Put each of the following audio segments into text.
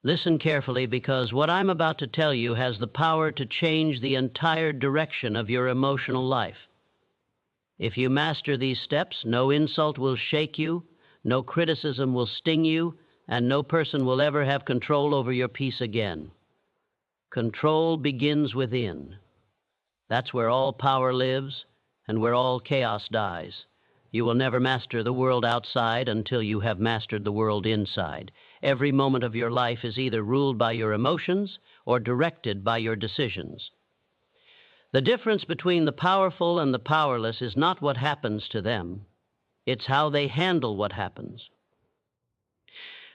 Listen carefully, because what I'm about to tell you has the power to change the entire direction of your emotional life. If you master these steps, no insult will shake you, no criticism will sting you, and no person will ever have control over your peace again. Control begins within. That's where all power lives and where all chaos dies. You will never master the world outside until you have mastered the world inside. Every moment of your life is either ruled by your emotions or directed by your decisions. The difference between the powerful and the powerless is not what happens to them. It's how they handle what happens.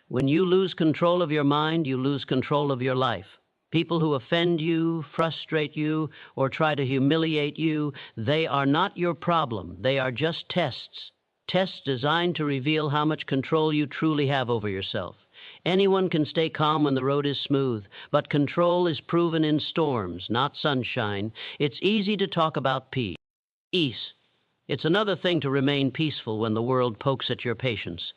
When you lose control of your mind, you lose control of your life. People who offend you, frustrate you, or try to humiliate you, they are not your problem. They are just tests. Tests designed to reveal how much control you truly have over yourself. Anyone can stay calm when the road is smooth, but control is proven in storms, not sunshine. It's easy to talk about peace. It's another thing to remain peaceful when the world pokes at your patience.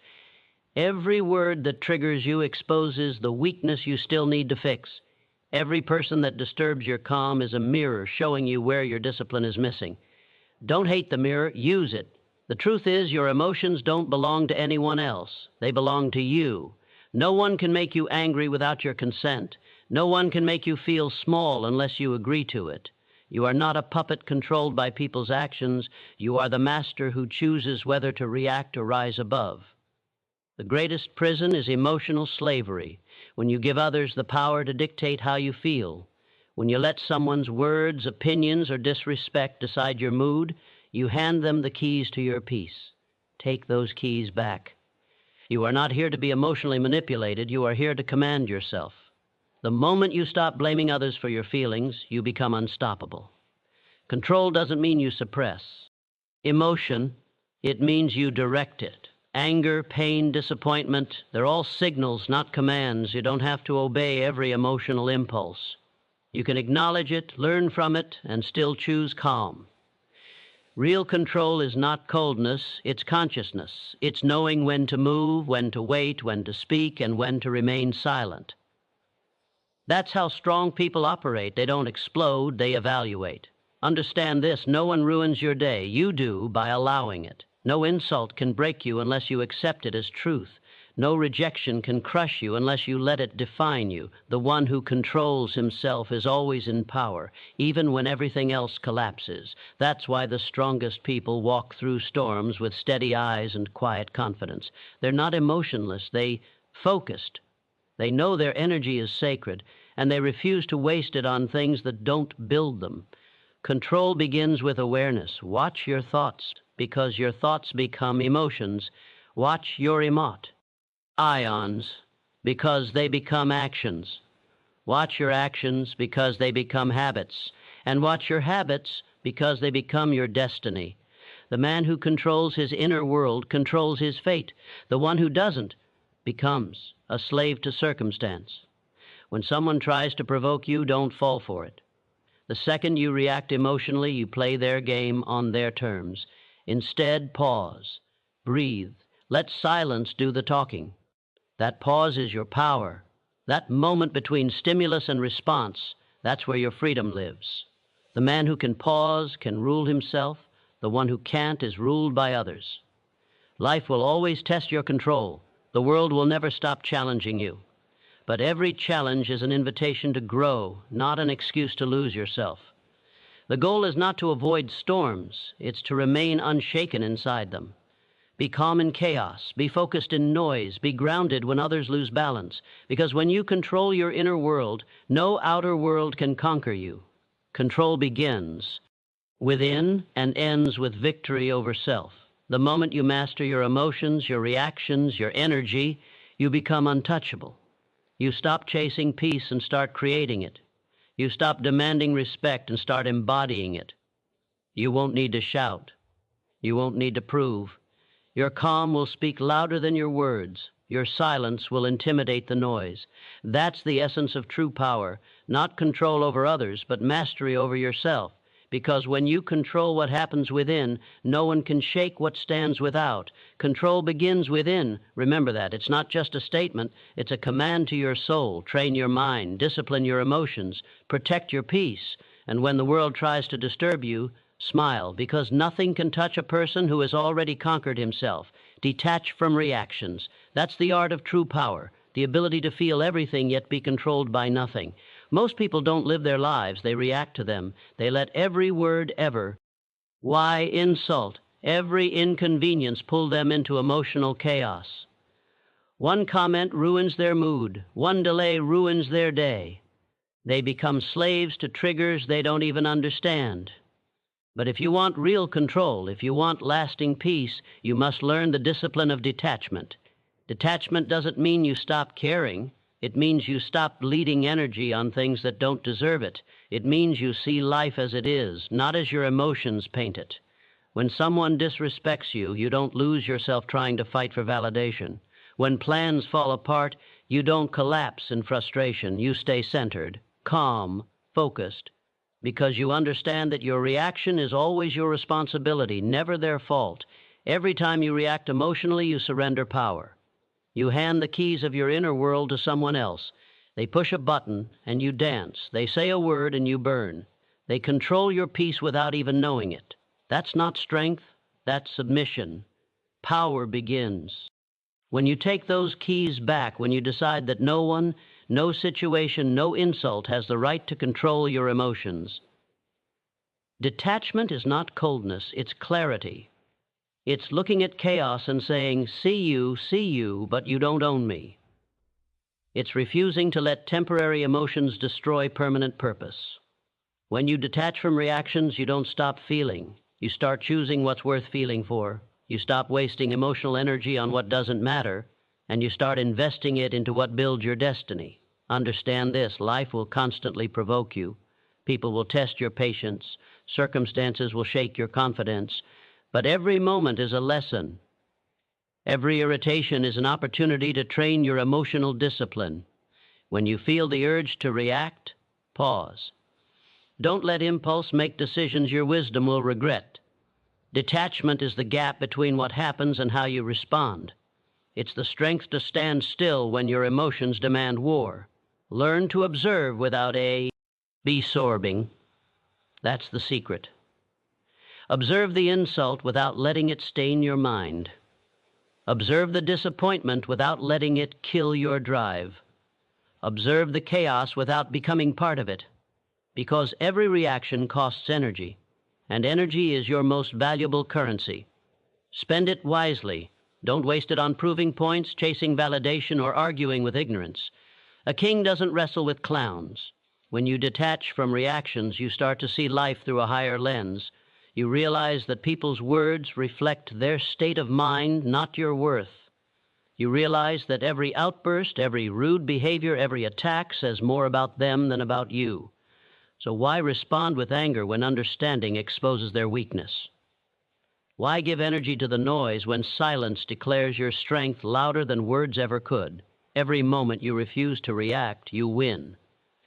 Every word that triggers you exposes the weakness you still need to fix. Every person that disturbs your calm is a mirror showing you where your discipline is missing. Don't hate the mirror, use it. The truth is, your emotions don't belong to anyone else. They belong to you. No one can make you angry without your consent. No one can make you feel small unless you agree to it. You are not a puppet controlled by people's actions. You are the master who chooses whether to react or rise above. The greatest prison is emotional slavery, when you give others the power to dictate how you feel. When you let someone's words, opinions, or disrespect decide your mood, you hand them the keys to your peace. Take those keys back. You are not here to be emotionally manipulated. You are here to command yourself. The moment you stop blaming others for your feelings, you become unstoppable. Control doesn't mean you suppress emotion. It means you direct it. Anger, pain, disappointment, they're all signals, not commands. You don't have to obey every emotional impulse. You can acknowledge it, learn from it, and still choose calm. Real control is not coldness, it's consciousness. It's knowing when to move, when to wait, when to speak, and when to remain silent. That's how strong people operate. They don't explode, they evaluate. Understand this, no one ruins your day. You do by allowing it. No insult can break you unless you accept it as truth. No rejection can crush you unless you let it define you. The one who controls himself is always in power, even when everything else collapses. That's why the strongest people walk through storms with steady eyes and quiet confidence. They're not emotionless, they're focused. They know their energy is sacred, and they refuse to waste it on things that don't build them. Control begins with awareness. Watch your thoughts, because your thoughts become emotions. Watch your ions, because they become actions. Watch your actions, because they become habits. And watch your habits, because they become your destiny. The man who controls his inner world controls his fate. The one who doesn't becomes a slave to circumstance. When someone tries to provoke you, don't fall for it. The second you react emotionally, you play their game on their terms. Instead, pause, breathe, let silence do the talking. That pause is your power. That moment between stimulus and response, that's where your freedom lives. The man who can pause can rule himself. The one who can't is ruled by others. Life will always test your control. The world will never stop challenging you. But every challenge is an invitation to grow, not an excuse to lose yourself. The goal is not to avoid storms, it's to remain unshaken inside them. Be calm in chaos, be focused in noise, be grounded when others lose balance, because when you control your inner world, no outer world can conquer you. Control begins within and ends with victory over self. The moment you master your emotions, your reactions, your energy, you become untouchable. You stop chasing peace and start creating it. You stop demanding respect and start embodying it. You won't need to shout. You won't need to prove. Your calm will speak louder than your words. Your silence will intimidate the noise. That's the essence of true power, not control over others, but mastery over yourself. because when you control what happens within, no one can shake what stands without. Control begins within. Remember that. It's not just a statement. It's a command to your soul. Train your mind, discipline your emotions, protect your peace. And when the world tries to disturb you, smile, because nothing can touch a person who has already conquered himself. Detach from reactions. That's the art of true power, the ability to feel everything yet be controlled by nothing. Most people don't live their lives, they react to them. They let every word ever, why insult, every inconvenience pull them into emotional chaos. One comment ruins their mood. One delay ruins their day. They become slaves to triggers they don't even understand. But if you want real control, if you want lasting peace, you must learn the discipline of detachment. Detachment doesn't mean you stop caring. It means you stop bleeding energy on things that don't deserve it. It means you see life as it is, not as your emotions paint it. When someone disrespects you, you don't lose yourself trying to fight for validation. When plans fall apart, you don't collapse in frustration. You stay centered, calm, focused, because you understand that your reaction is always your responsibility, never their fault. Every time you react emotionally, you surrender power. You hand the keys of your inner world to someone else. They push a button and you dance. They say a word and you burn. They control your peace without even knowing it. That's not strength, that's submission. Power begins when you take those keys back, when you decide that no one, no situation, no insult has the right to control your emotions. Detachment is not coldness, it's clarity. It's looking at chaos and saying, see you, but you don't own me. It's refusing to let temporary emotions destroy permanent purpose. When you detach from reactions, you don't stop feeling. You start choosing what's worth feeling for. You stop wasting emotional energy on what doesn't matter, and you start investing it into what builds your destiny. Understand this, life will constantly provoke you. People will test your patience. Circumstances will shake your confidence. But every moment is a lesson. Every irritation is an opportunity to train your emotional discipline. When you feel the urge to react, pause. Don't let impulse make decisions your wisdom will regret. Detachment is the gap between what happens and how you respond. It's the strength to stand still when your emotions demand war. Learn to observe without absorbing. That's the secret. Observe the insult without letting it stain your mind. Observe the disappointment without letting it kill your drive. Observe the chaos without becoming part of it, because every reaction costs energy, and energy is your most valuable currency. Spend it wisely. Don't waste it on proving points, chasing validation, or arguing with ignorance. A king doesn't wrestle with clowns. When you detach from reactions, you start to see life through a higher lens. You realize that people's words reflect their state of mind, not your worth. You realize that every outburst, every rude behavior, every attack says more about them than about you. So why respond with anger when understanding exposes their weakness? Why give energy to the noise when silence declares your strength louder than words ever could? Every moment you refuse to react, you win,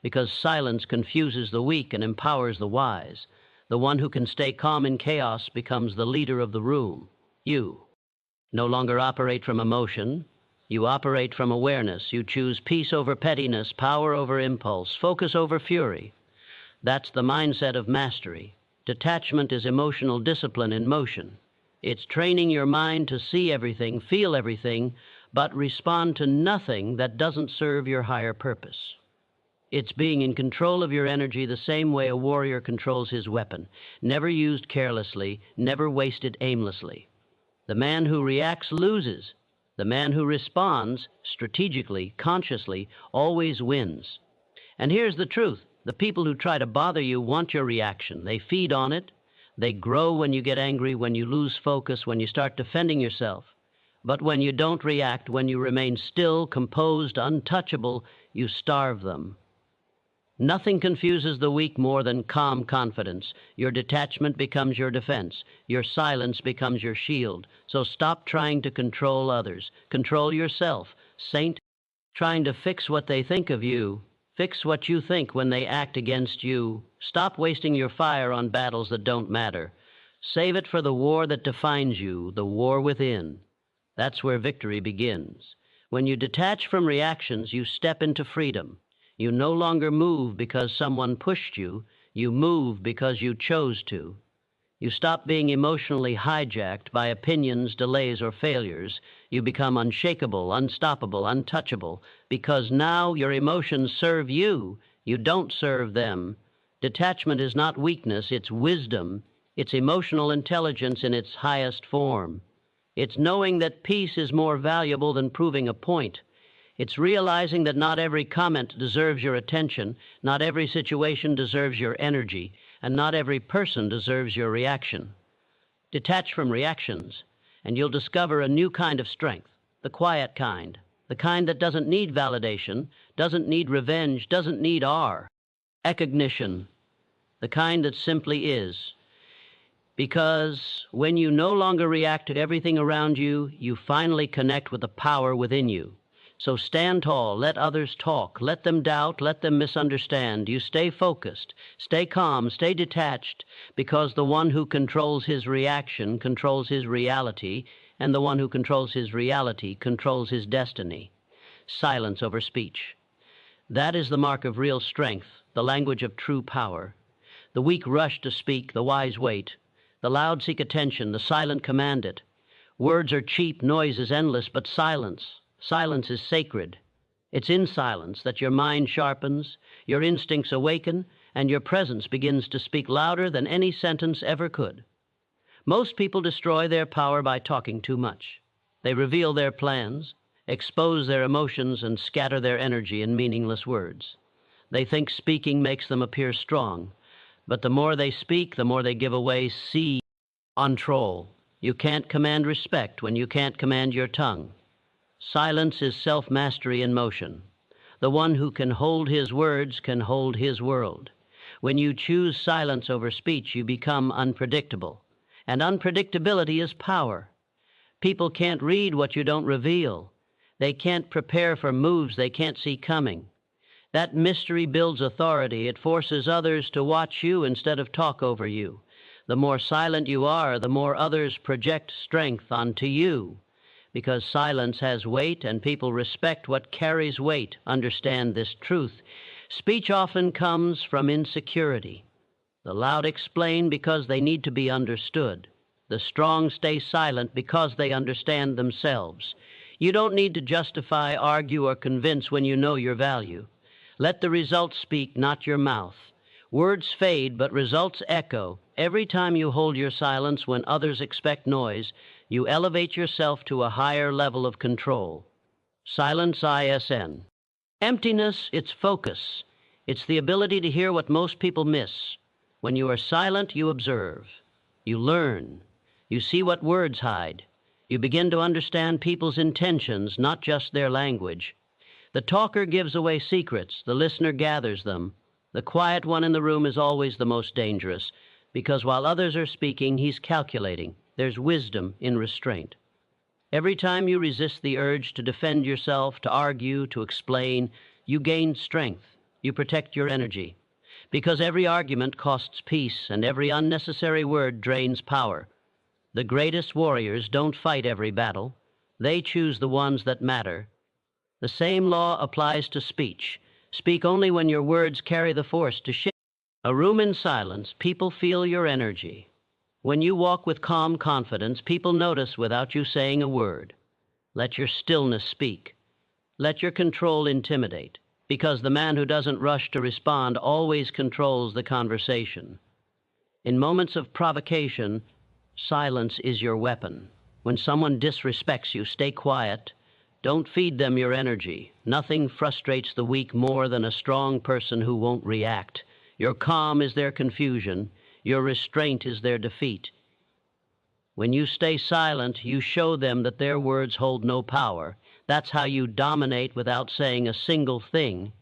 because silence confuses the weak and empowers the wise. The one who can stay calm in chaos becomes the leader of the room. You no longer operate from emotion. You operate from awareness. You choose peace over pettiness, power over impulse, focus over fury. That's the mindset of mastery. Detachment is emotional discipline in motion. It's training your mind to see everything, feel everything, but respond to nothing that doesn't serve your higher purpose. It's being in control of your energy the same way a warrior controls his weapon, never used carelessly, never wasted aimlessly. The man who reacts loses. The man who responds strategically, consciously, always wins. And here's the truth. The people who try to bother you want your reaction. They feed on it. They grow when you get angry, when you lose focus, when you start defending yourself. But when you don't react, when you remain still, composed, untouchable, you starve them. Nothing confuses the weak more than calm confidence. Your detachment becomes your defense. Your silence becomes your shield. So stop trying to control others. Control yourself. Saint, trying to fix what they think of you. Fix what you think when they act against you. Stop wasting your fire on battles that don't matter. Save it for the war that defines you, the war within. That's where victory begins. When you detach from reactions, you step into freedom. You no longer move because someone pushed you. You move because you chose to. You stop being emotionally hijacked by opinions, delays, or failures. You become unshakable, unstoppable, untouchable, because now your emotions serve you. You don't serve them. Detachment is not weakness, it's wisdom. It's emotional intelligence in its highest form. It's knowing that peace is more valuable than proving a point. It's realizing that not every comment deserves your attention, not every situation deserves your energy, and not every person deserves your reaction. Detach from reactions, and you'll discover a new kind of strength, the quiet kind, the kind that doesn't need validation, doesn't need revenge, doesn't need recognition, the kind that simply is. Because when you no longer react to everything around you, you finally connect with the power within you. So stand tall, let others talk, let them doubt, let them misunderstand. You stay focused, stay calm, stay detached, because the one who controls his reaction controls his reality, and the one who controls his reality controls his destiny. Silence over speech. That is the mark of real strength, the language of true power. The weak rush to speak, the wise wait. The loud seek attention, the silent command it. Words are cheap, noise is endless, but silence is sacred. It's in silence that your mind sharpens, your instincts awaken, and your presence begins to speak louder than any sentence ever could. Most people destroy their power by talking too much. They reveal their plans, expose their emotions, and scatter their energy in meaningless words. They think speaking makes them appear strong, but the more they speak, the more they give away control. You can't command respect when you can't command your tongue. Silence is self-mastery in motion. The one who can hold his words can hold his world. When you choose silence over speech, you become unpredictable. And unpredictability is power. People can't read what you don't reveal. They can't prepare for moves they can't see coming. That mystery builds authority. It forces others to watch you instead of talk over you. The more silent you are, the more others project strength onto you. Because silence has weight and people respect what carries weight. Understand this truth. Speech often comes from insecurity. The loud explain because they need to be understood. The strong stay silent because they understand themselves. You don't need to justify, argue, or convince when you know your value. Let the results speak, not your mouth. Words fade, but results echo. Every time you hold your silence when others expect noise, you elevate yourself to a higher level of control. Silence ISN. Emptiness, it's focus. It's the ability to hear what most people miss. When you are silent, you observe. You learn. You see what words hide. You begin to understand people's intentions, not just their language. The talker gives away secrets. The listener gathers them. The quiet one in the room is always the most dangerous, because while others are speaking, he's calculating. There's wisdom in restraint. Every time you resist the urge to defend yourself, to argue, to explain, you gain strength. You protect your energy. Because every argument costs peace, and every unnecessary word drains power. The greatest warriors don't fight every battle. They choose the ones that matter. The same law applies to speech. Speak only when your words carry the force to shift. A room in silence, people feel your energy. When you walk with calm confidence, people notice without you saying a word. Let your stillness speak. Let your control intimidate, because the man who doesn't rush to respond always controls the conversation. In moments of provocation, silence is your weapon. When someone disrespects you, stay quiet. Don't feed them your energy. Nothing frustrates the weak more than a strong person who won't react. Your calm is their confusion. Your restraint is their defeat. When you stay silent, you show them that their words hold no power. That's how you dominate without saying a single thing.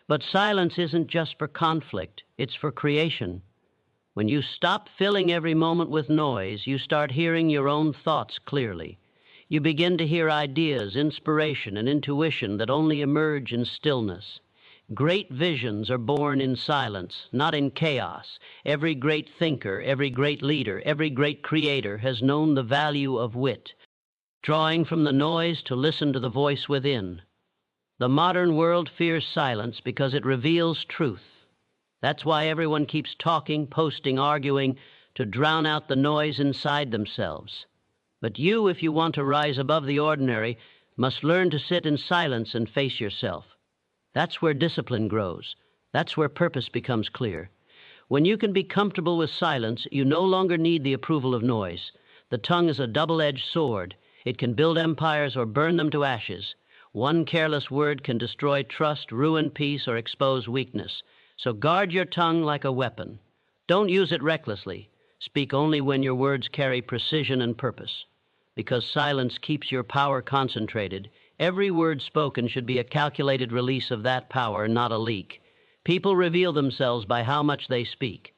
But silence isn't just for conflict. It's for creation. When you stop filling every moment with noise, you start hearing your own thoughts clearly. You begin to hear ideas, inspiration, and intuition that only emerge in stillness. Great visions are born in silence, not in chaos. Every great thinker, every great leader, every great creator has known the value of wit, drawing from the noise to listen to the voice within. The modern world fears silence because it reveals truth. That's why everyone keeps talking, posting, arguing, to drown out the noise inside themselves. But you, if you want to rise above the ordinary, must learn to sit in silence and face yourself. That's where discipline grows. That's where purpose becomes clear. When you can be comfortable with silence, you no longer need the approval of noise. The tongue is a double-edged sword. It can build empires or burn them to ashes. One careless word can destroy trust, ruin peace, or expose weakness. So guard your tongue like a weapon. Don't use it recklessly. Speak only when your words carry precision and purpose. Because silence keeps your power concentrated, every word spoken should be a calculated release of that power, not a leak. People reveal themselves by how much they speak.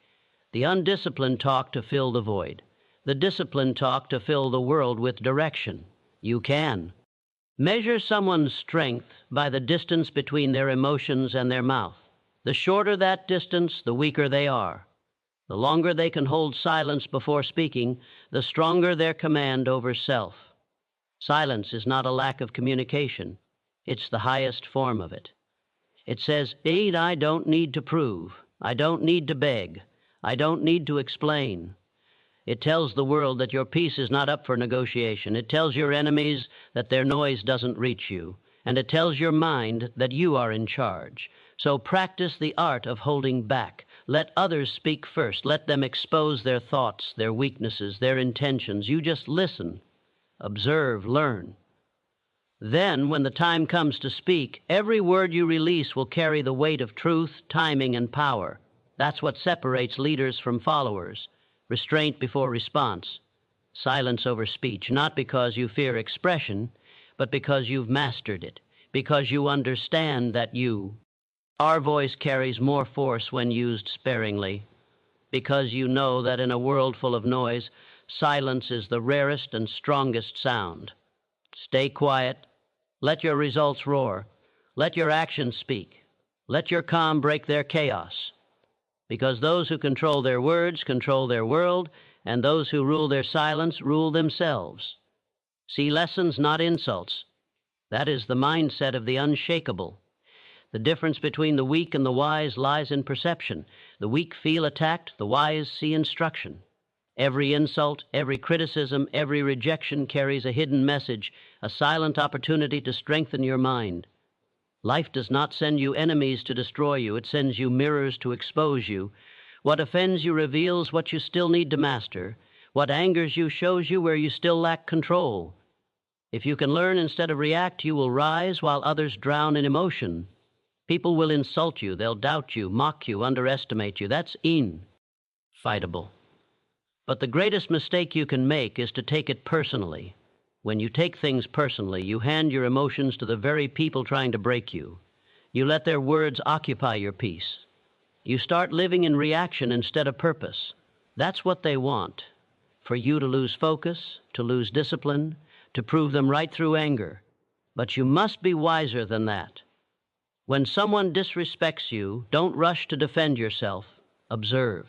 The undisciplined talk to fill the void. The disciplined talk to fill the world with direction. You can. Measure someone's strength by the distance between their emotions and their mouth. The shorter that distance, the weaker they are. The longer they can hold silence before speaking, the stronger their command over self. Silence is not a lack of communication. It's the highest form of it. It says, I don't need to prove. I don't need to beg. I don't need to explain. It tells the world that your peace is not up for negotiation. It tells your enemies that their noise doesn't reach you. And it tells your mind that you are in charge. So practice the art of holding back. Let others speak first. Let them expose their thoughts, their weaknesses, their intentions. You just listen, observe, learn. Then, when the time comes to speak, every word you release will carry the weight of truth, timing, and power. That's what separates leaders from followers. Restraint before response. Silence over speech, not because you fear expression, but because you've mastered it, because you understand that our voice carries more force when used sparingly, because you know that in a world full of noise, silence is the rarest and strongest sound. Stay quiet. Let your results roar. Let your actions speak. Let your calm break their chaos. Because those who control their words control their world, and those who rule their silence rule themselves. See lessons, not insults. That is the mindset of the unshakable. The difference between the weak and the wise lies in perception. The weak feel attacked, the wise see instruction. Every insult, every criticism, every rejection carries a hidden message, a silent opportunity to strengthen your mind. Life does not send you enemies to destroy you. It sends you mirrors to expose you. What offends you reveals what you still need to master. What angers you shows you where you still lack control. If you can learn instead of react, you will rise while others drown in emotion. People will insult you, they'll doubt you, mock you, underestimate you. That's fightable. But the greatest mistake you can make is to take it personally. When you take things personally, you hand your emotions to the very people trying to break you. You let their words occupy your peace. You start living in reaction instead of purpose. That's what they want, for you to lose focus, to lose discipline, to prove them right through anger. But you must be wiser than that. When someone disrespects you, don't rush to defend yourself. Observe.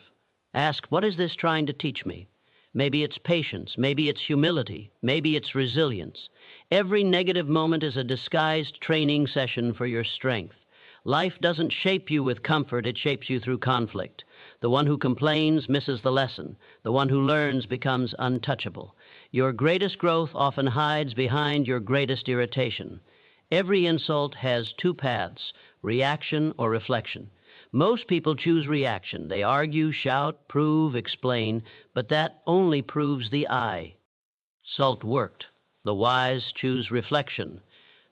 Ask, what is this trying to teach me? Maybe it's patience, maybe it's humility, maybe it's resilience. Every negative moment is a disguised training session for your strength. Life doesn't shape you with comfort, it shapes you through conflict. The one who complains misses the lesson. The one who learns becomes untouchable. Your greatest growth often hides behind your greatest irritation. Every insult has two paths, reaction or reflection. Most people choose reaction. They argue, shout, prove, explain, but that only proves the I. Salt worked. The wise choose reflection.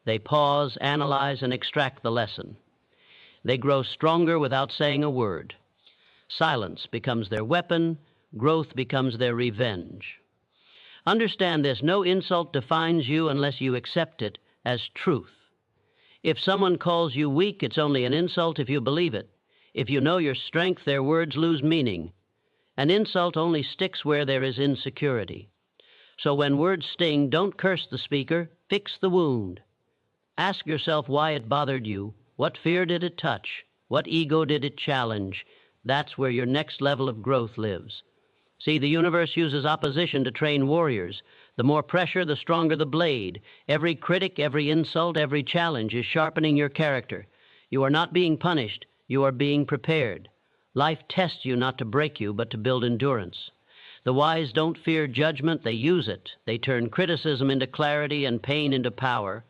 They pause, analyze, and extract the lesson. They grow stronger without saying a word. Silence becomes their weapon. Growth becomes their revenge. Understand this, no insult defines you unless you accept it as truth. If someone calls you weak, it's only an insult if you believe it. If you know your strength, their words lose meaning. An insult only sticks where there is insecurity. So when words sting, don't curse the speaker, fix the wound. Ask yourself why it bothered you. What fear did it touch? What ego did it challenge? That's where your next level of growth lives. See, the universe uses opposition to train warriors. The more pressure, the stronger the blade. Every critic, every insult, every challenge is sharpening your character. You are not being punished. You are being prepared. Life tests you not to break you, but to build endurance. The wise don't fear judgment, they use it. They turn criticism into clarity and pain into power.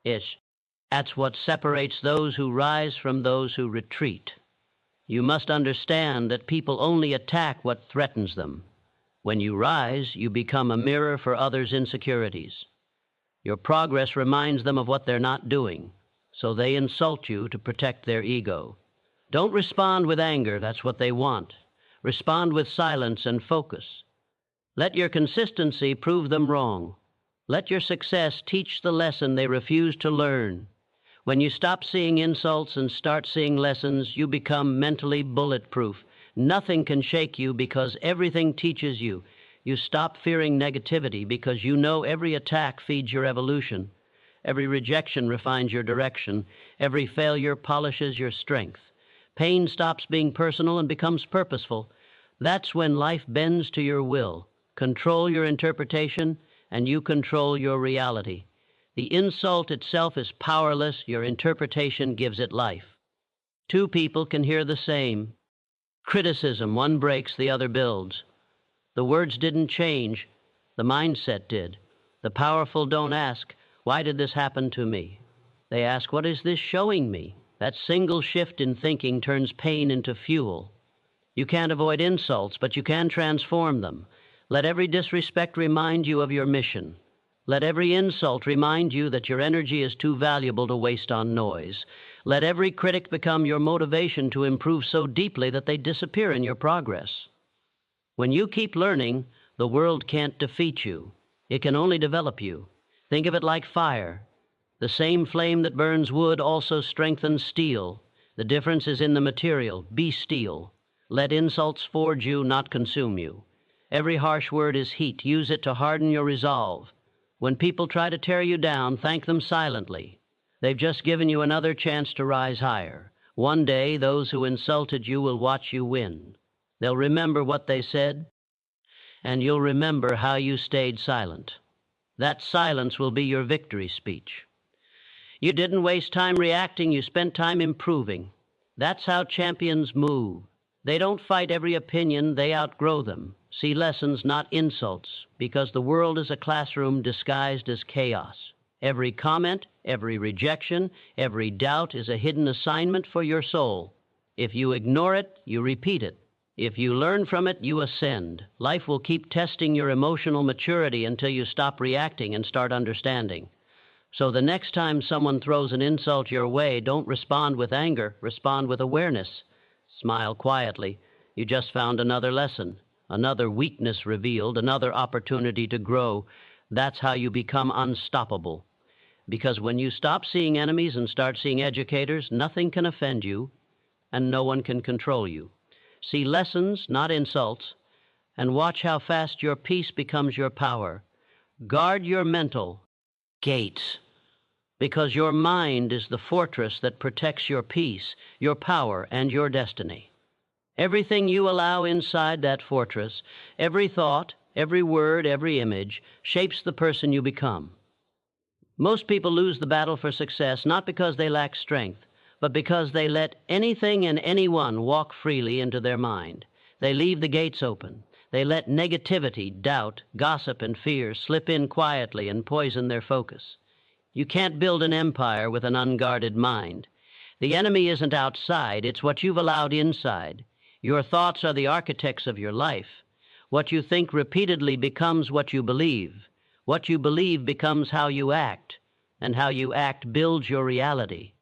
That's what separates those who rise from those who retreat. You must understand that people only attack what threatens them. When you rise, you become a mirror for others' insecurities. Your progress reminds them of what they're not doing, so they insult you to protect their ego. Don't respond with anger, that's what they want. Respond with silence and focus. Let your consistency prove them wrong. Let your success teach the lesson they refuse to learn. When you stop seeing insults and start seeing lessons, you become mentally bulletproof. Nothing can shake you because everything teaches you. You stop fearing negativity because you know every attack feeds your evolution. Every rejection refines your direction. Every failure polishes your strength. Pain stops being personal and becomes purposeful. That's when life bends to your will. Control your interpretation, and you control your reality. The insult itself is powerless. Your interpretation gives it life. Two people can hear the same criticism. One breaks, the other builds. The words didn't change. The mindset did. The powerful don't ask, why did this happen to me? They ask, what is this showing me? That single shift in thinking turns pain into fuel. You can't avoid insults, but you can transform them. Let every disrespect remind you of your mission. Let every insult remind you that your energy is too valuable to waste on noise. Let every critic become your motivation to improve so deeply that they disappear in your progress. When you keep learning, the world can't defeat you. It can only develop you. Think of it like fire. The same flame that burns wood also strengthens steel. The difference is in the material. Be steel. Let insults forge you, not consume you. Every harsh word is heat. Use it to harden your resolve. When people try to tear you down, thank them silently. They've just given you another chance to rise higher. One day, those who insulted you will watch you win. They'll remember what they said, and you'll remember how you stayed silent. That silence will be your victory speech. You didn't waste time reacting, you spent time improving. That's how champions move. They don't fight every opinion, they outgrow them. See lessons, not insults, because the world is a classroom disguised as chaos. Every comment, every rejection, every doubt is a hidden assignment for your soul. If you ignore it, you repeat it. If you learn from it, you ascend. Life will keep testing your emotional maturity until you stop reacting and start understanding. So the next time someone throws an insult your way, don't respond with anger, respond with awareness. Smile quietly. You just found another lesson, another weakness revealed, another opportunity to grow. That's how you become unstoppable. Because when you stop seeing enemies and start seeing educators, nothing can offend you, and no one can control you. See lessons, not insults, and watch how fast your peace becomes your power. Guard your mental gates, because your mind is the fortress that protects your peace, your power, and your destiny. Everything you allow inside that fortress, every thought, every word, every image, shapes the person you become. Most people lose the battle for success not because they lack strength, but because they let anything and anyone walk freely into their mind. They leave the gates open. They let negativity, doubt, gossip, and fear slip in quietly and poison their focus. You can't build an empire with an unguarded mind. The enemy isn't outside, it's what you've allowed inside. Your thoughts are the architects of your life. What you think repeatedly becomes what you believe. What you believe becomes how you act, and how you act builds your reality.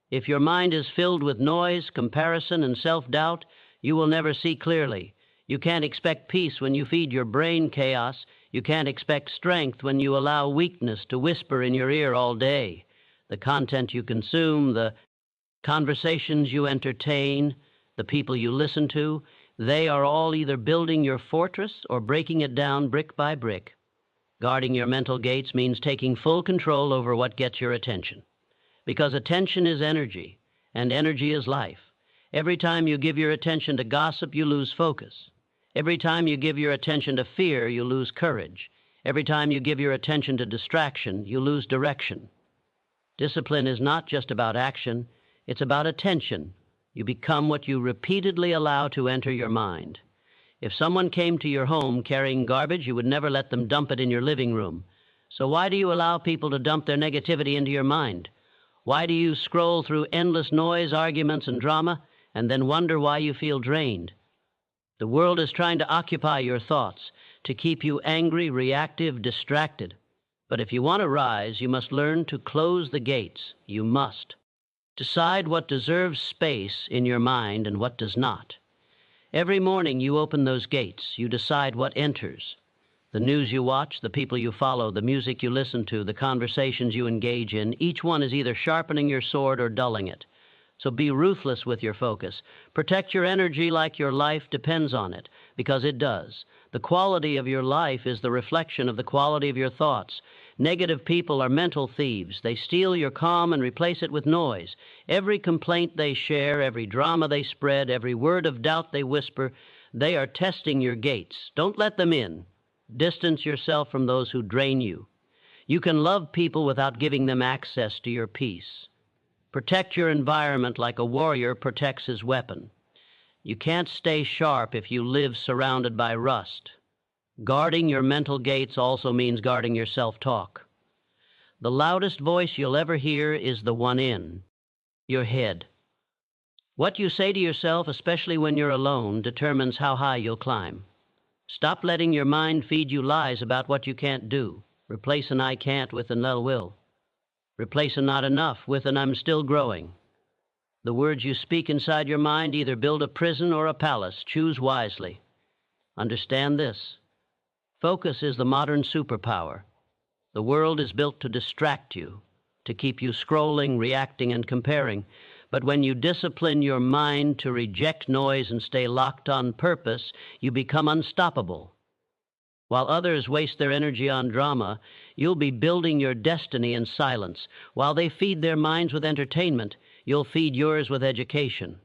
If your mind is filled with noise, comparison, and self-doubt, you will never see clearly. You can't expect peace when you feed your brain chaos. You can't expect strength when you allow weakness to whisper in your ear all day. The content you consume, the conversations you entertain, the people you listen to, they are all either building your fortress or breaking it down brick by brick. Guarding your mental gates means taking full control over what gets your attention. Because attention is energy, and energy is life. Every time you give your attention to gossip, you lose focus. Every time you give your attention to fear, you lose courage. Every time you give your attention to distraction, you lose direction. Discipline is not just about action, it's about attention. You become what you repeatedly allow to enter your mind. If someone came to your home carrying garbage, you would never let them dump it in your living room. So why do you allow people to dump their negativity into your mind? Why do you scroll through endless noise, arguments, and drama, and then wonder why you feel drained? The world is trying to occupy your thoughts, to keep you angry, reactive, distracted. But if you want to rise, you must learn to close the gates. You must. Decide what deserves space in your mind and what does not. Every morning you open those gates. You decide what enters. The news you watch, the people you follow, the music you listen to, the conversations you engage in, each one is either sharpening your sword or dulling it. So be ruthless with your focus. Protect your energy like your life depends on it, because it does. The quality of your life is the reflection of the quality of your thoughts. Negative people are mental thieves. They steal your calm and replace it with noise. Every complaint they share, every drama they spread, every word of doubt they whisper, they are testing your gates. Don't let them in. Distance yourself from those who drain you. You can love people without giving them access to your peace. Protect your environment like a warrior protects his weapon. You can't stay sharp if you live surrounded by rust. Guarding your mental gates also means guarding your self-talk. The loudest voice you'll ever hear is the one in your head. What you say to yourself, especially when you're alone, determines how high you'll climb. Stop letting your mind feed you lies about what you can't do. Replace an I can't with an I will. Replace a not enough with an I'm still growing. The words you speak inside your mind either build a prison or a palace. Choose wisely. Understand this. Focus is the modern superpower. The world is built to distract you, to keep you scrolling, reacting, and comparing. But when you discipline your mind to reject noise and stay locked on purpose, you become unstoppable. While others waste their energy on drama, you'll be building your destiny in silence. While they feed their minds with entertainment, you'll feed yours with education.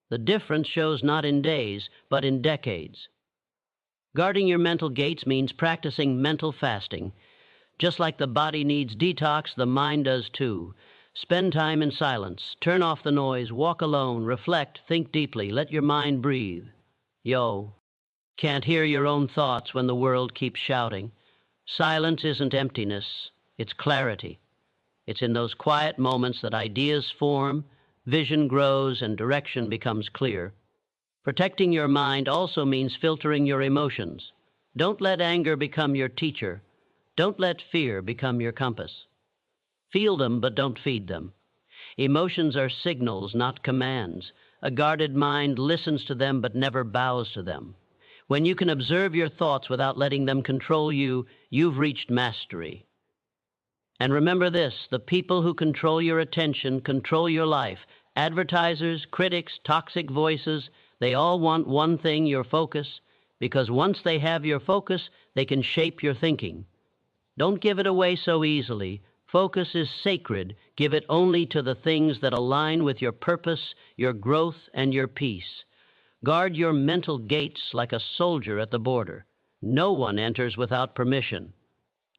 The difference shows not in days, but in decades. Guarding your mental gates means practicing mental fasting. Just like the body needs detox, the mind does too. Spend time in silence. Turn off the noise. Walk alone. Reflect. Think deeply. Let your mind breathe. Can't hear your own thoughts when the world keeps shouting. Silence isn't emptiness. It's clarity. It's in those quiet moments that ideas form, vision grows, and direction becomes clear. Protecting your mind also means filtering your emotions. Don't let anger become your teacher. Don't let fear become your compass. Feel them, but don't feed them. Emotions are signals, not commands. A guarded mind listens to them, but never bows to them. When you can observe your thoughts without letting them control you, you've reached mastery. And remember this, the people who control your attention control your life. Advertisers, critics, toxic voices, they all want one thing, your focus, because once they have your focus, they can shape your thinking. Don't give it away so easily. Focus is sacred. Give it only to the things that align with your purpose, your growth, and your peace. Guard your mental gates like a soldier at the border. No one enters without permission.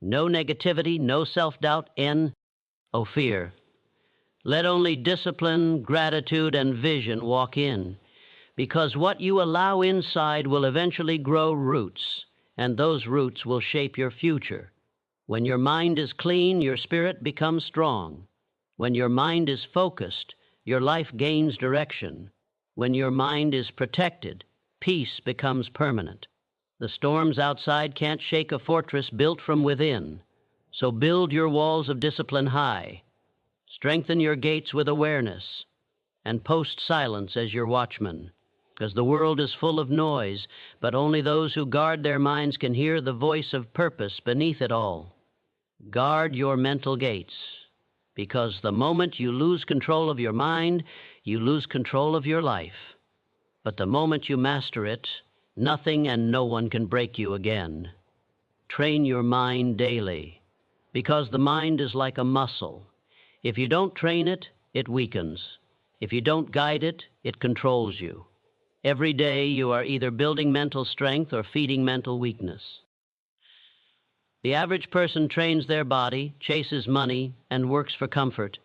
No negativity, no self-doubt, fear. Let only discipline, gratitude, and vision walk in, because what you allow inside will eventually grow roots, and those roots will shape your future. When your mind is clean, your spirit becomes strong. When your mind is focused, your life gains direction. When your mind is protected, peace becomes permanent. The storms outside can't shake a fortress built from within. So build your walls of discipline high. Strengthen your gates with awareness, and post silence as your watchman, because the world is full of noise, but only those who guard their minds can hear the voice of purpose beneath it all. Guard your mental gates, because the moment you lose control of your mind, you lose control of your life. But the moment you master it, nothing and no one can break you again. Train your mind daily, because the mind is like a muscle. If you don't train it, it weakens. If you don't guide it, it controls you. Every day you are either building mental strength or feeding mental weakness. The average person trains their body, chases money, and works for comfort.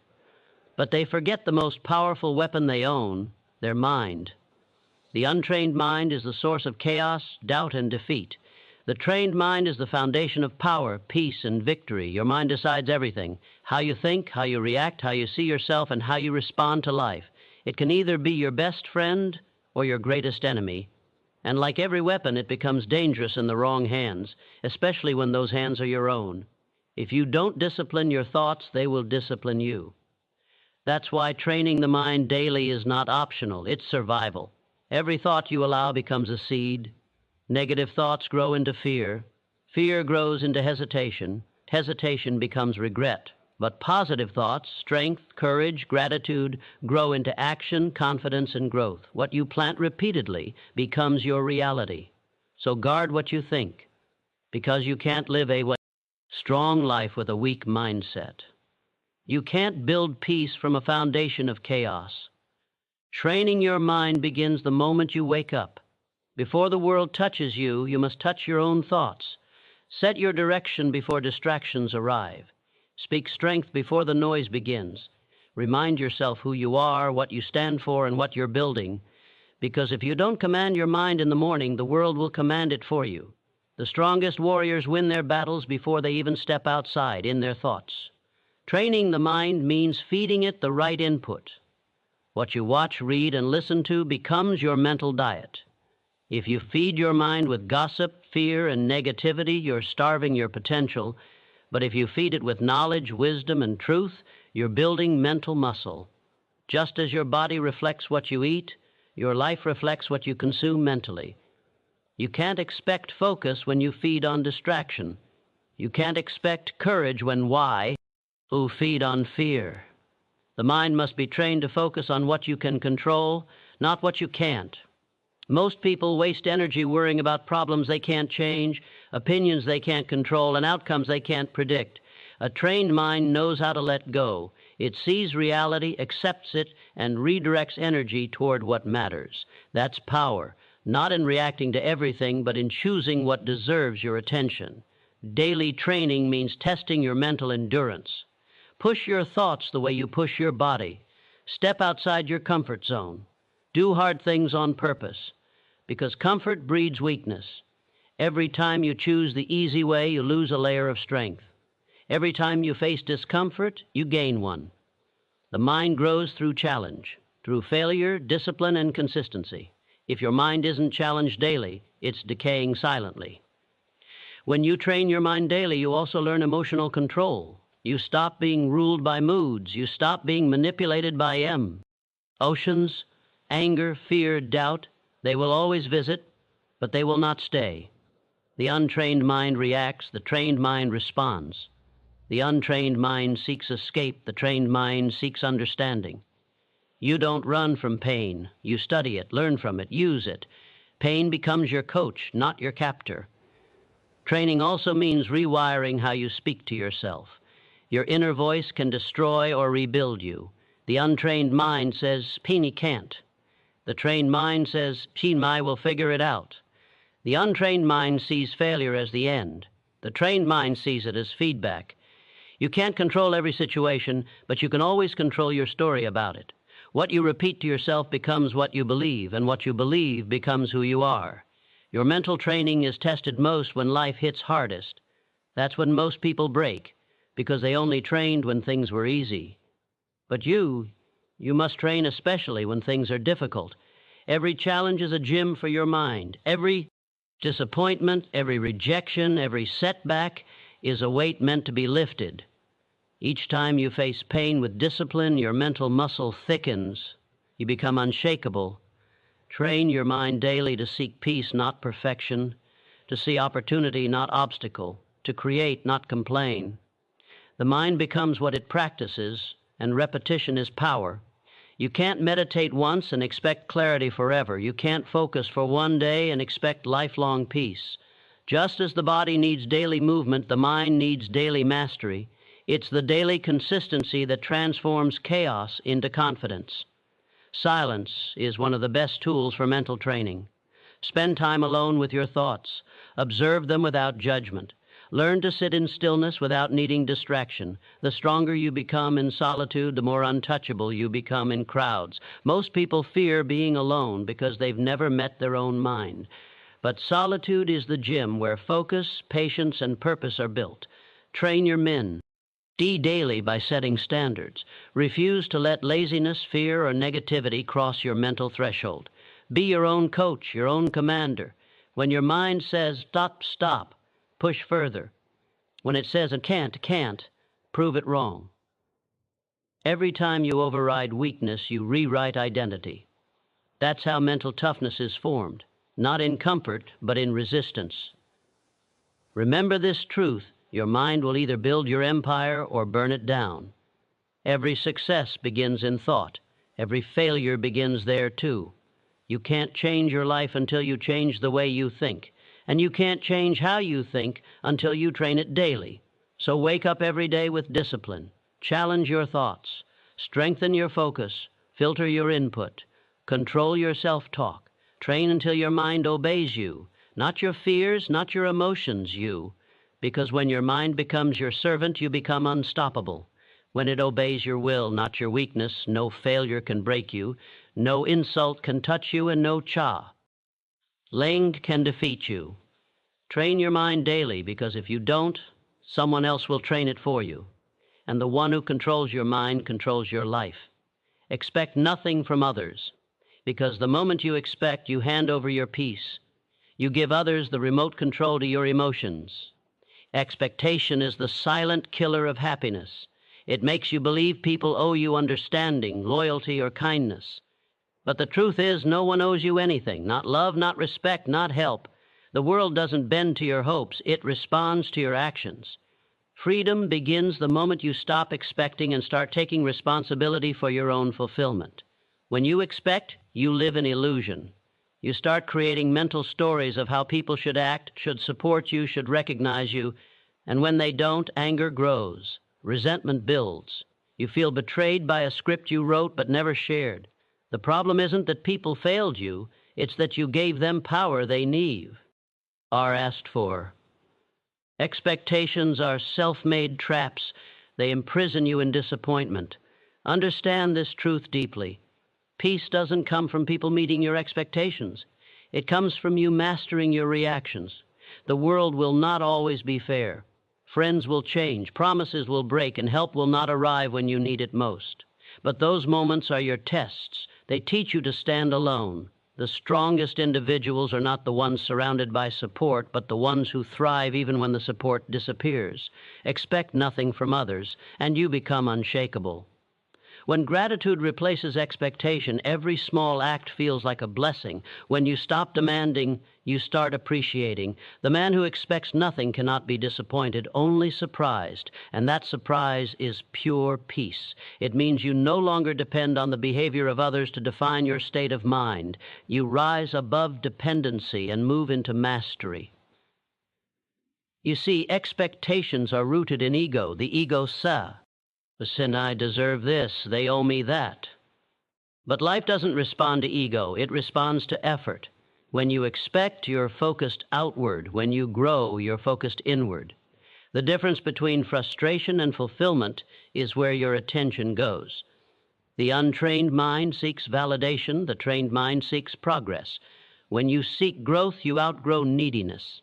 But they forget the most powerful weapon they own, their mind. The untrained mind is the source of chaos, doubt, and defeat. The trained mind is the foundation of power, peace, and victory. Your mind decides everything: how you think, how you react, how you see yourself, and how you respond to life. It can either be your best friend or your greatest enemy. And like every weapon, it becomes dangerous in the wrong hands, especially when those hands are your own. If you don't discipline your thoughts, they will discipline you. That's why training the mind daily is not optional, it's survival. Every thought you allow becomes a seed. Negative thoughts grow into fear. Fear grows into hesitation. Hesitation becomes regret. But positive thoughts, strength, courage, gratitude, grow into action, confidence, and growth. What you plant repeatedly becomes your reality. So guard what you think, because you can't live a strong life with a weak mindset. You can't build peace from a foundation of chaos. Training your mind begins the moment you wake up. Before the world touches you, you must touch your own thoughts. Set your direction before distractions arrive. Speak strength before the noise begins. Remind yourself who you are, what you stand for, and what you're building. Because if you don't command your mind in the morning, the world will command it for you. The strongest warriors win their battles before they even step outside, in their thoughts. Training the mind means feeding it the right input. What you watch, read, and listen to becomes your mental diet. If you feed your mind with gossip, fear, and negativity, you're starving your potential. But if you feed it with knowledge, wisdom, and truth, you're building mental muscle. Just as your body reflects what you eat, your life reflects what you consume mentally. You can't expect focus when you feed on distraction. You can't expect courage when who feed on fear. The mind must be trained to focus on what you can control, not what you can't. Most people waste energy worrying about problems they can't change, opinions they can't control, and outcomes they can't predict. A trained mind knows how to let go. It sees reality, accepts it, and redirects energy toward what matters. That's power, not in reacting to everything, but in choosing what deserves your attention. Daily training means testing your mental endurance. Push your thoughts the way you push your body. Step outside your comfort zone. Do hard things on purpose, because comfort breeds weakness. Every time you choose the easy way, you lose a layer of strength. Every time you face discomfort, you gain one. The mind grows through challenge, through failure, discipline, and consistency. If your mind isn't challenged daily, it's decaying silently. When you train your mind daily, you also learn emotional control. You stop being ruled by moods. You stop being manipulated by emotions, anger, fear, doubt. They will always visit, but they will not stay. The untrained mind reacts, the trained mind responds. The untrained mind seeks escape, the trained mind seeks understanding. You don't run from pain. You study it, learn from it, use it. Pain becomes your coach, not your captor. Training also means rewiring how you speak to yourself. Your inner voice can destroy or rebuild you. The untrained mind says, "Peeny can't." The trained mind says, "Mai will figure it out." The untrained mind sees failure as the end. The trained mind sees it as feedback. You can't control every situation, but you can always control your story about it. What you repeat to yourself becomes what you believe, and what you believe becomes who you are. Your mental training is tested most when life hits hardest. That's when most people break, because they only trained when things were easy. But you must train especially when things are difficult. Every challenge is a gym for your mind. Every disappointment, every rejection, every setback is a weight meant to be lifted. Each time you face pain with discipline, your mental muscle thickens. You become unshakable. Train your mind daily to seek peace, not perfection, to see opportunity, not obstacle, to create, not complain. The mind becomes what it practices, and repetition is power. You can't meditate once and expect clarity forever. You can't focus for one day and expect lifelong peace. Just as the body needs daily movement, the mind needs daily mastery. It's the daily consistency that transforms chaos into confidence. Silence is one of the best tools for mental training. Spend time alone with your thoughts. Observe them without judgment. Learn to sit in stillness without needing distraction. The stronger you become in solitude, the more untouchable you become in crowds. Most people fear being alone because they've never met their own mind. But solitude is the gym where focus, patience, and purpose are built. Train your men. Daily by setting standards. Refuse to let laziness, fear, or negativity cross your mental threshold. Be your own coach, your own commander. When your mind says, stop, push further. When it says, can't, prove it wrong. Every time you override weakness, you rewrite identity. That's how mental toughness is formed, not in comfort, but in resistance. Remember this truth: your mind will either build your empire or burn it down. Every success begins in thought. Every failure begins there too. You can't change your life until you change the way you think. And you can't change how you think until you train it daily. So wake up every day with discipline. Challenge your thoughts. Strengthen your focus. Filter your input. Control your self-talk. Train until your mind obeys you. Not your fears, not your emotions, you. Because when your mind becomes your servant, you become unstoppable. When it obeys your will, not your weakness, no failure can break you, no insult can touch you, and no ling can defeat you. Train your mind daily, because if you don't, someone else will train it for you. And the one who controls your mind controls your life. Expect nothing from others, because the moment you expect, you hand over your peace. You give others the remote control to your emotions. Expectation is the silent killer of happiness. It makes you believe people owe you understanding, loyalty, or kindness. But the truth is, no one owes you anything, not love, not respect, not help. The world doesn't bend to your hopes, it responds to your actions. Freedom begins the moment you stop expecting and start taking responsibility for your own fulfillment. When you expect, you live in illusion. You start creating mental stories of how people should act, should support you, should recognize you, and when they don't, anger grows, resentment builds. You feel betrayed by a script you wrote but never shared. The problem isn't that people failed you, it's that you gave them power they are asked for. Expectations are self-made traps. They imprison you in disappointment. Understand this truth deeply. Peace doesn't come from people meeting your expectations. It comes from you mastering your reactions. The world will not always be fair. Friends will change, promises will break, and help will not arrive when you need it most. But those moments are your tests. They teach you to stand alone. The strongest individuals are not the ones surrounded by support, but the ones who thrive even when the support disappears. Expect nothing from others, and you become unshakable. When gratitude replaces expectation, every small act feels like a blessing. When you stop demanding, you start appreciating. The man who expects nothing cannot be disappointed, only surprised. And that surprise is pure peace. It means you no longer depend on the behavior of others to define your state of mind. You rise above dependency and move into mastery. You see, expectations are rooted in ego, the ego sa. Sin, I deserve this, they owe me that. But life doesn't respond to ego, it responds to effort. When you expect, you're focused outward. When you grow, you're focused inward. The difference between frustration and fulfillment is where your attention goes. The untrained mind seeks validation, the trained mind seeks progress. When you seek growth, you outgrow neediness.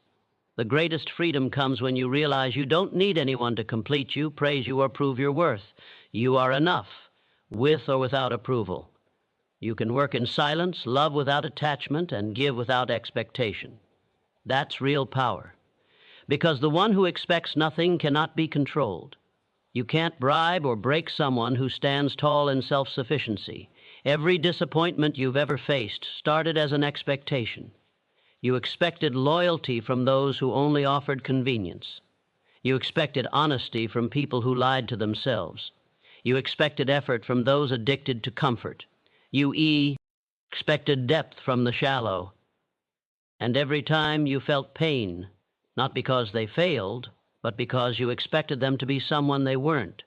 The greatest freedom comes when you realize you don't need anyone to complete you, praise you, or prove your worth. You are enough, with or without approval. You can work in silence, love without attachment, and give without expectation. That's real power. Because the one who expects nothing cannot be controlled. You can't bribe or break someone who stands tall in self-sufficiency. Every disappointment you've ever faced started as an expectation. You expected loyalty from those who only offered convenience. You expected honesty from people who lied to themselves. You expected effort from those addicted to comfort. You expected depth from the shallow. And every time you felt pain, not because they failed, but because you expected them to be someone they weren't.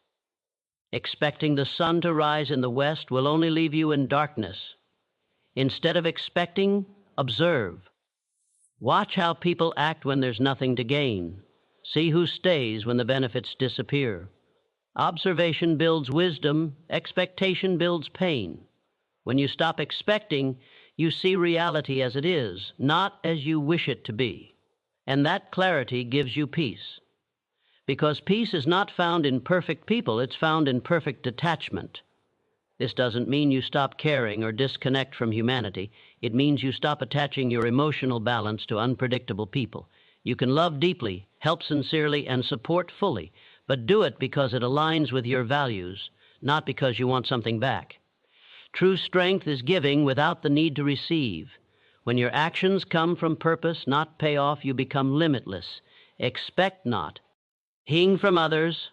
Expecting the sun to rise in the west will only leave you in darkness. Instead of expecting, observe. Watch how people act when there's nothing to gain. See who stays when the benefits disappear. Observation builds wisdom, expectation builds pain. When you stop expecting, you see reality as it is, not as you wish it to be. And that clarity gives you peace. Because peace is not found in perfect people, it's found in perfect detachment. This doesn't mean you stop caring or disconnect from humanity. It means you stop attaching your emotional balance to unpredictable people. You can love deeply, help sincerely, and support fully, but do it because it aligns with your values, not because you want something back. True strength is giving without the need to receive. When your actions come from purpose, not payoff, you become limitless. Expect not from others,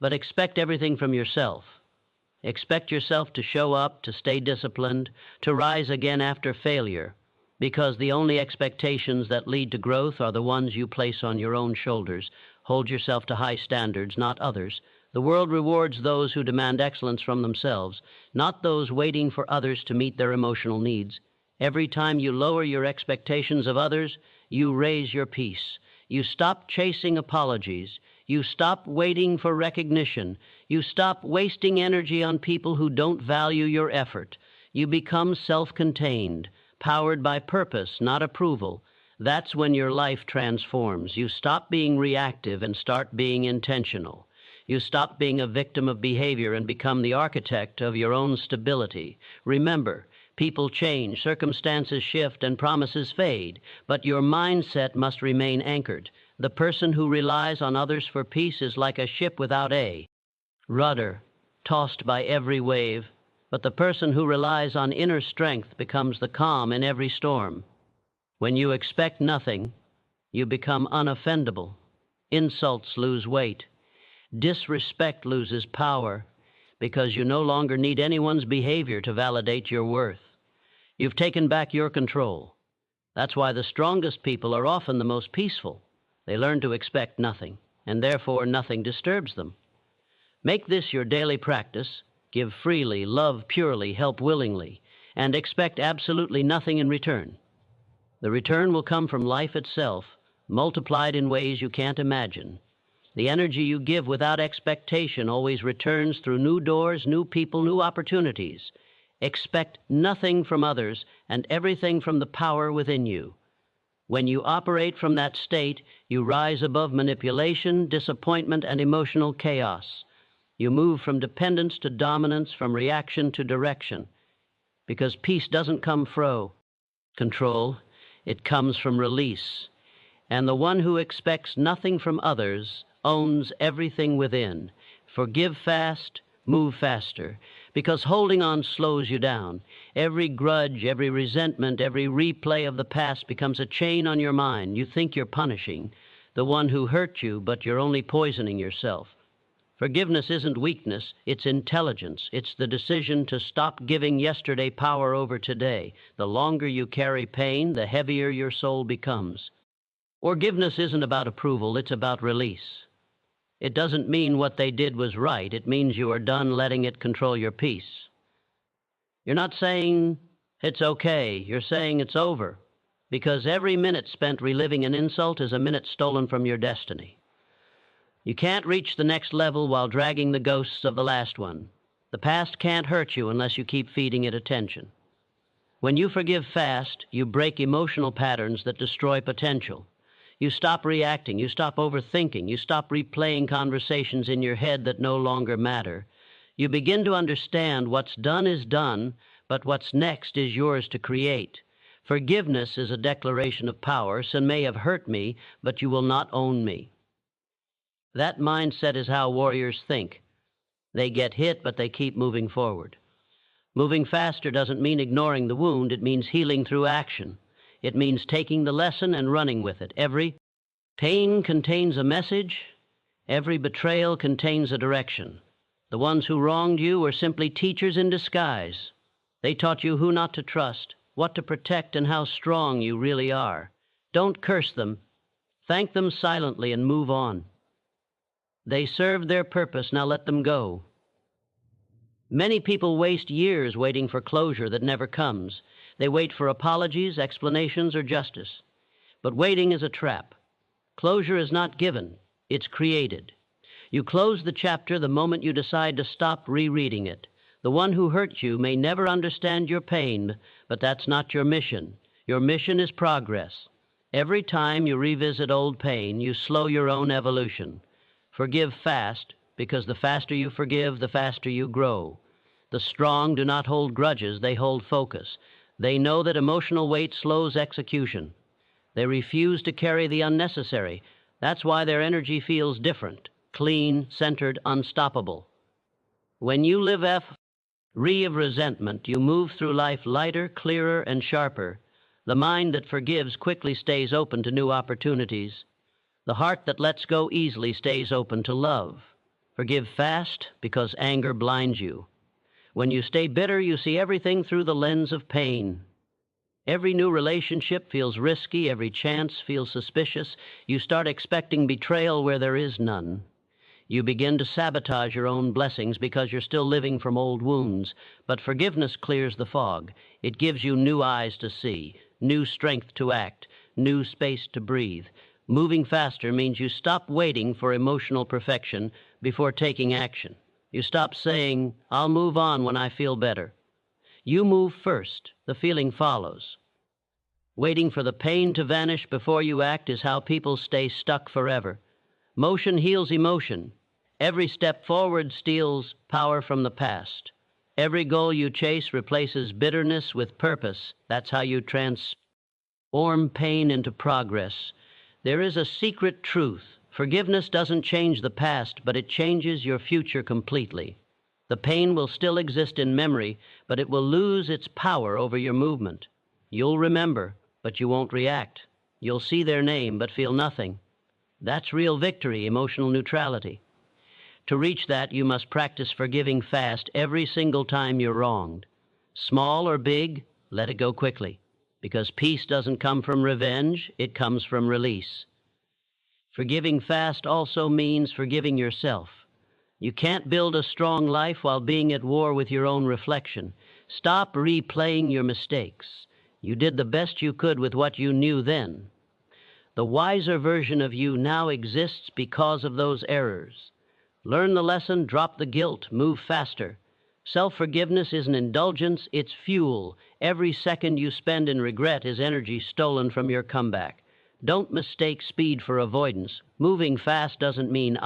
but expect everything from yourself. Expect yourself to show up, to stay disciplined, to rise again after failure, because the only expectations that lead to growth are the ones you place on your own shoulders. Hold yourself to high standards, not others. The world rewards those who demand excellence from themselves, not those waiting for others to meet their emotional needs. Every time you lower your expectations of others, you raise your peace. You stop chasing apologies. You stop waiting for recognition. You stop wasting energy on people who don't value your effort. You become self-contained, powered by purpose, not approval. That's when your life transforms. You stop being reactive and start being intentional. You stop being a victim of behavior and become the architect of your own stability. Remember, people change, circumstances shift, and promises fade, but your mindset must remain anchored. The person who relies on others for peace is like a ship without a rudder, tossed by every wave, but the person who relies on inner strength becomes the calm in every storm. When you expect nothing, you become unoffendable. Insults lose weight. Disrespect loses power, because you no longer need anyone's behavior to validate your worth. You've taken back your control. That's why the strongest people are often the most peaceful. They learn to expect nothing, and therefore nothing disturbs them. Make this your daily practice. Give freely, love purely, help willingly, and expect absolutely nothing in return. The return will come from life itself, multiplied in ways you can't imagine. The energy you give without expectation always returns through new doors, new people, new opportunities. Expect nothing from others and everything from the power within you. When you operate from that state, you rise above manipulation, disappointment, and emotional chaos. You move from dependence to dominance, from reaction to direction. Because peace doesn't come from control, it comes from release. And the one who expects nothing from others owns everything within. Forgive fast, move faster, because holding on slows you down. Every grudge, every resentment, every replay of the past becomes a chain on your mind. You think you're punishing the one who hurt you, but you're only poisoning yourself. Forgiveness isn't weakness, it's intelligence. It's the decision to stop giving yesterday power over today. The longer you carry pain, the heavier your soul becomes. Forgiveness isn't about approval, it's about release. It doesn't mean what they did was right. It means you are done letting it control your peace. You're not saying it's okay. You're saying it's over. Because every minute spent reliving an insult is a minute stolen from your destiny. You can't reach the next level while dragging the ghosts of the last one. The past can't hurt you unless you keep feeding it attention. When you forgive fast, you break emotional patterns that destroy potential. You stop reacting, you stop overthinking, you stop replaying conversations in your head that no longer matter. You begin to understand what's done is done, but what's next is yours to create. Forgiveness is a declaration of power. Sin may have hurt me, but you will not own me. That mindset is how warriors think. They get hit, but they keep moving forward. Moving faster doesn't mean ignoring the wound, it means healing through action. It means taking the lesson and running with it. Every pain contains a message. Every betrayal contains a direction. The ones who wronged you were simply teachers in disguise. They taught you who not to trust, what to protect, and how strong you really are. Don't curse them. Thank them silently and move on. They served their purpose, now let them go. Many people waste years waiting for closure that never comes. They wait for apologies, explanations, or justice. But waiting is a trap. Closure is not given, it's created. You close the chapter the moment you decide to stop rereading it. The one who hurt you may never understand your pain, but that's not your mission. Your mission is progress. Every time you revisit old pain, you slow your own evolution. Forgive fast, because the faster you forgive, the faster you grow. The strong do not hold grudges, they hold focus. They know that emotional weight slows execution. They refuse to carry the unnecessary. That's why their energy feels different, clean, centered, unstoppable. When you live free of resentment, you move through life lighter, clearer, and sharper. The mind that forgives quickly stays open to new opportunities. The heart that lets go easily stays open to love. Forgive fast, because anger blinds you. When you stay bitter, you see everything through the lens of pain. Every new relationship feels risky, every chance feels suspicious. You start expecting betrayal where there is none. You begin to sabotage your own blessings because you're still living from old wounds. But forgiveness clears the fog. It gives you new eyes to see, new strength to act, new space to breathe. Moving faster means you stop waiting for emotional perfection before taking action. You stop saying, "I'll move on when I feel better." You move first. The feeling follows. Waiting for the pain to vanish before you act is how people stay stuck forever. Motion heals emotion. Every step forward steals power from the past. Every goal you chase replaces bitterness with purpose. That's how you transform pain into progress. There is a secret truth. Forgiveness doesn't change the past, but it changes your future completely. The pain will still exist in memory, but it will lose its power over your movement. You'll remember, but you won't react. You'll see their name, but feel nothing. That's real victory, emotional neutrality. To reach that, you must practice forgiving fast every single time you're wronged. Small or big, let it go quickly, because peace doesn't come from revenge, it comes from release. Forgiving fast also means forgiving yourself. You can't build a strong life while being at war with your own reflection. Stop replaying your mistakes. You did the best you could with what you knew then. The wiser version of you now exists because of those errors. Learn the lesson, drop the guilt, move faster. Self-forgiveness isn't indulgence, it's fuel. Every second you spend in regret is energy stolen from your comeback. Don't mistake speed for avoidance. Moving fast doesn't mean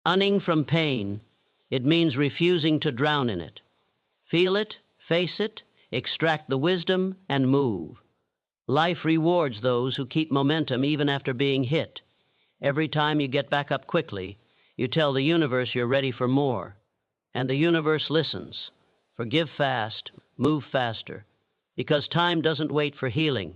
running from pain. It means refusing to drown in it. Feel it, face it, extract the wisdom, and move. Life rewards those who keep momentum even after being hit. Every time you get back up quickly, you tell the universe you're ready for more. And the universe listens. Forgive fast, move faster, because time doesn't wait for healing.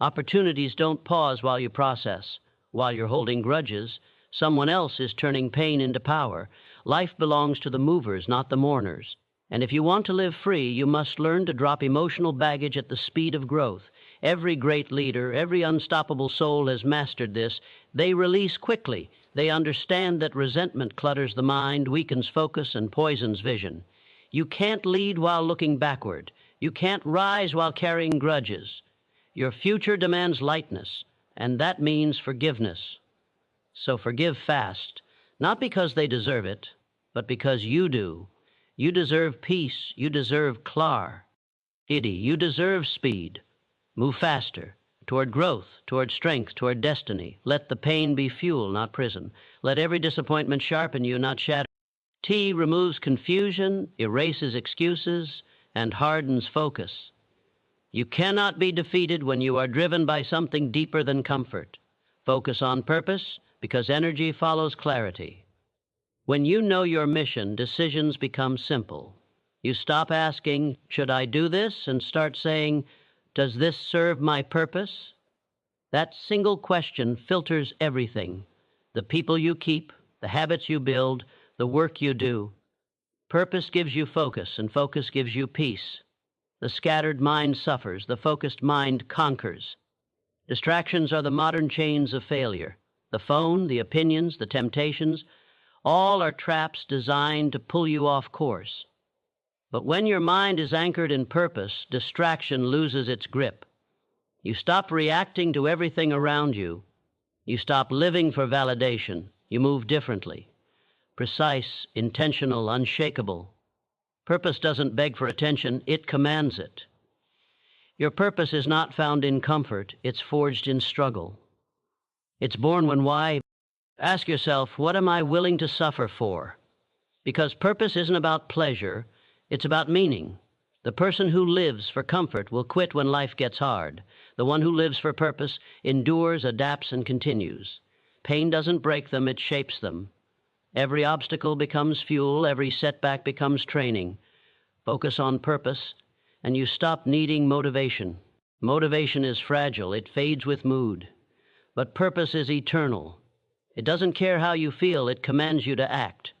Opportunities don't pause while you process. While you're holding grudges, someone else is turning pain into power. Life belongs to the movers, not the mourners. And if you want to live free, you must learn to drop emotional baggage at the speed of growth. Every great leader, every unstoppable soul has mastered this. They release quickly. They understand that resentment clutters the mind, weakens focus, and poisons vision. You can't lead while looking backward. You can't rise while carrying grudges. Your future demands lightness, and that means forgiveness. So forgive fast, not because they deserve it, but because you do. You deserve peace. You deserve clarity. You deserve speed. Move faster, toward growth, toward strength, toward destiny. Let the pain be fuel, not prison. Let every disappointment sharpen you, not shatter. T removes confusion, erases excuses, and hardens focus. You cannot be defeated when you are driven by something deeper than comfort. Focus on purpose, because energy follows clarity. When you know your mission, decisions become simple. You stop asking, "Should I do this?" and start saying, "Does this serve my purpose?" That single question filters everything. The people you keep, the habits you build, the work you do. Purpose gives you focus, and focus gives you peace. The scattered mind suffers, the focused mind conquers. Distractions are the modern chains of failure. the phone, the opinions, the temptations, all are traps designed to pull you off course. But when your mind is anchored in purpose, distraction loses its grip. You stop reacting to everything around you. You stop living for validation. You move differently. Precise, intentional, unshakable. Purpose doesn't beg for attention, it commands it. Your purpose is not found in comfort, it's forged in struggle. It's born when why? Ask yourself, what am I willing to suffer for? Because purpose isn't about pleasure, it's about meaning. The person who lives for comfort will quit when life gets hard. The one who lives for purpose endures, adapts, and continues. Pain doesn't break them, it shapes them. Every obstacle becomes fuel, every setback becomes training. Focus on purpose, and you stop needing motivation. Motivation is fragile, it fades with mood. But purpose is eternal. It doesn't care how you feel, it commands you to act.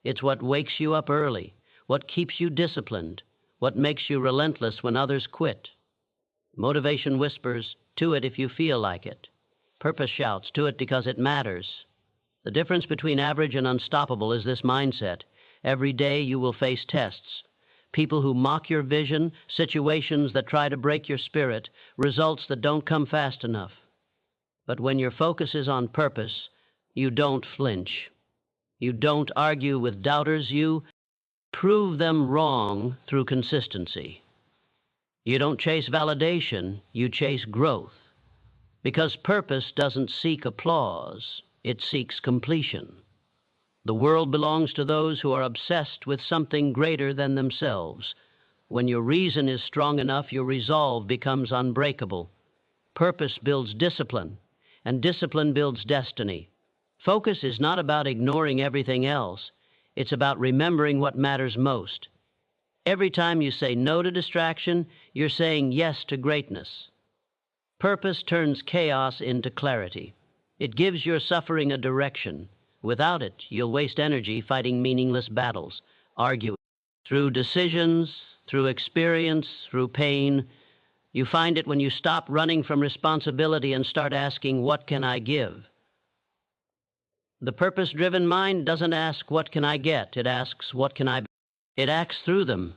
It's what wakes you up early, what keeps you disciplined, what makes you relentless when others quit. Motivation whispers, "Do it if you feel like it." Purpose shouts, "Do it because it matters." The difference between average and unstoppable is this mindset. Every day you will face tests. People who mock your vision, situations that try to break your spirit, results that don't come fast enough. But when your focus is on purpose, you don't flinch. You don't argue with doubters, you prove them wrong through consistency. You don't chase validation, you chase growth. Because purpose doesn't seek applause, it seeks completion. The world belongs to those who are obsessed with something greater than themselves. When your reason is strong enough, your resolve becomes unbreakable. Purpose builds discipline, and discipline builds destiny. Focus is not about ignoring everything else. It's about remembering what matters most. Every time you say no to distraction, you're saying yes to greatness. Purpose turns chaos into clarity. It gives your suffering a direction. Without it, you'll waste energy fighting meaningless battles, arguing. Through decisions, through experience, through pain, you find it when you stop running from responsibility and start asking, what can I give? The purpose-driven mind doesn't ask, what can I get? It asks, what can I be? It acts through them.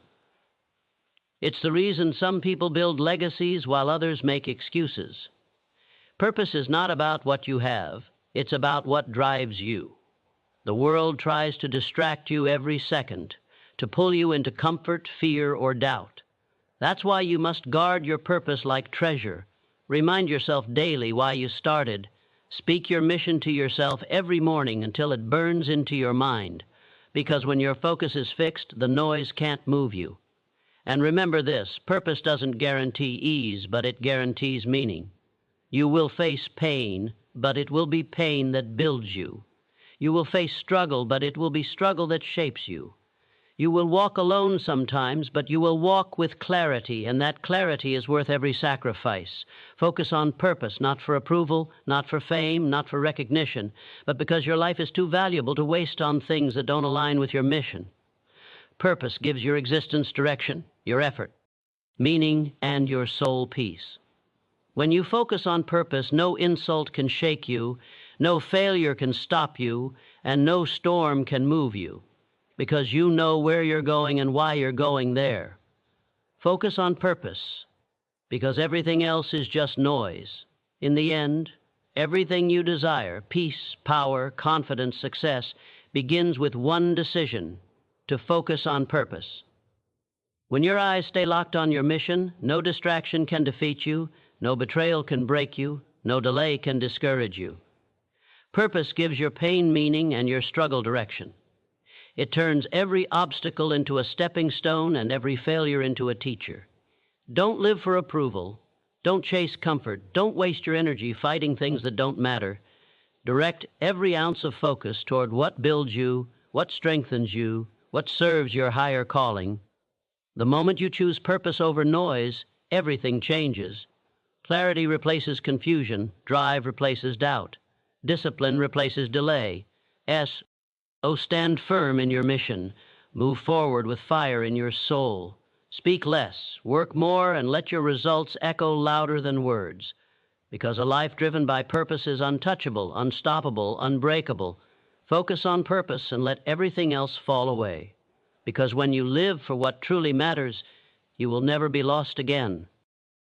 It's the reason some people build legacies while others make excuses. Purpose is not about what you have, it's about what drives you. The world tries to distract you every second, to pull you into comfort, fear, or doubt. That's why you must guard your purpose like treasure. Remind yourself daily why you started. Speak your mission to yourself every morning until it burns into your mind. Because when your focus is fixed, the noise can't move you. And remember this, purpose doesn't guarantee ease, but it guarantees meaning. You will face pain, but it will be pain that builds you. You will face struggle, but it will be struggle that shapes you. You will walk alone sometimes, but you will walk with clarity, and that clarity is worth every sacrifice. Focus on purpose, not for approval, not for fame, not for recognition, but because your life is too valuable to waste on things that don't align with your mission. Purpose gives your existence direction, your effort, meaning, and your soul peace. When you focus on purpose, no insult can shake you, no failure can stop you, and no storm can move you, because you know where you're going and why you're going there. Focus on purpose, because everything else is just noise. In the end, everything you desire, peace, power, confidence, success, begins with one decision: to focus on purpose. When your eyes stay locked on your mission, no distraction can defeat you, no betrayal can break you, no delay can discourage you. Purpose gives your pain meaning and your struggle direction. It turns every obstacle into a stepping stone and every failure into a teacher. Don't live for approval. Don't chase comfort. Don't waste your energy fighting things that don't matter. Direct every ounce of focus toward what builds you, what strengthens you, what serves your higher calling. The moment you choose purpose over noise, everything changes. Clarity replaces confusion. Drive replaces doubt. Discipline replaces delay. Stand firm in your mission. Move forward with fire in your soul. Speak less, work more, and let your results echo louder than words. because a life driven by purpose is untouchable, unstoppable, unbreakable. Focus on purpose and let everything else fall away, because when you live for what truly matters, you will never be lost again.